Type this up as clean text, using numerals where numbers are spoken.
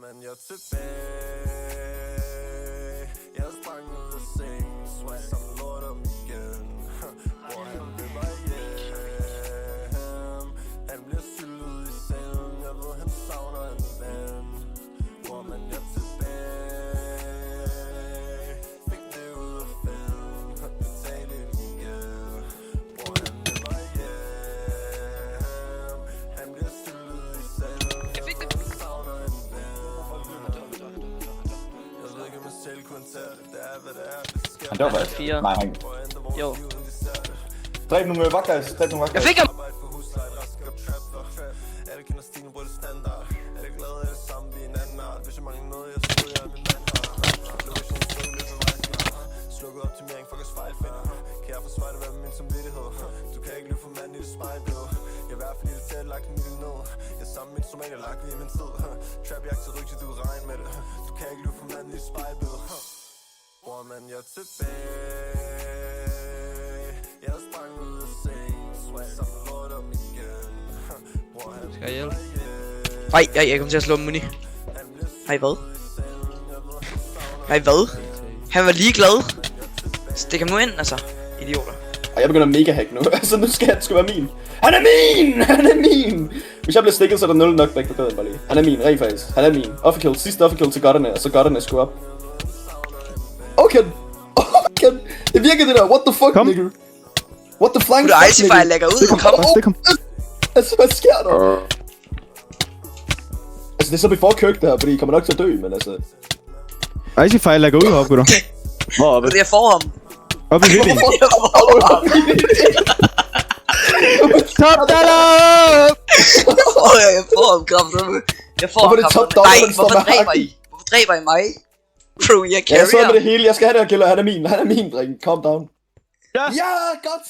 Men jeg er tilbage. Jeg sprang ud af sengen, swag som lort om igen. Hvor han vil mig hjem. Han bliver syltet i sengen, jeg ved han savner en ven. Hvor men jeg er tilbage. Fik det ud af film, betal i min gæld. Hvor han vil mig hjem. Han bliver syltet i sengen, jeg ved han savner en ven. Jeg ved ikke om jeg selv kunne tage det, det er hvad det er. Han dør faktisk. 4. Nej, han... Jo. Dræb nogle vagtguys, dræb nogle vagtguys. Jeg fik ham! Alle kender stilen, hvor det standard. Er det glad, er det samme, vi er en anden art. Hvis jeg mangler noget, jeg skrider, jeg er min mand har. Location, støv, løber vejskinner. Slukket optimering, fuckers fejlfinder. Kan jeg forsvare det, hvad med min samvittighed? Du kan ikke løbe for mand i det spejlbillede. Jeg er i hvert fald i det tæt, lagt min ned. Jeg er sammen med instrument, jeg lagt ved i min tid. Trap, jeg til rygte, du regn med det. Du kan ikke løbe for mand i det spejlbillede. Bror, man, jeg er tilbage. Jeg sprang ud af sengen, swag som lort om igen. Bror, han Skal jeg hjælpe? Nej, jeg kommer til at slå Muni. Nej, hvad? Nej, hvad? Han var ligeglad. Stik ham nu ind, altså. Idioter. Og jeg begynder mega hack nu, altså nu skal han sgu være min. Han er min! Han er min! Hvis jeg bliver stikket, så er der 0 knockback på gaden bare lige. Han er min, rent faktisk. Han er min. Offerkill, sidste offerkill til godderne, og så godderne sgu op. Okay. Okay. Det virker det der, what the fuck, nigga? What the flank Du er Icify lægger ud, kom. Altså, hvad sker der? Altså, det er så before Kirk der, fordi I kommer nok til at dø, men altså... Icify lægger ud heroppe, gutter. Hvor oppe? Det er for ham. Op i Vivi. Top dollar! Jeg får ham, kraftedeme. Jeg får ham, Hvorfor er det top dollar, Nej, den står hvorfor med dræber hakken? I? Hvorfor dræber I mig? Bro, jeg Jeg carrier. sidder med det hele, jeg skal have det her killer, han er min, dreng. Calm down. Ja, godt!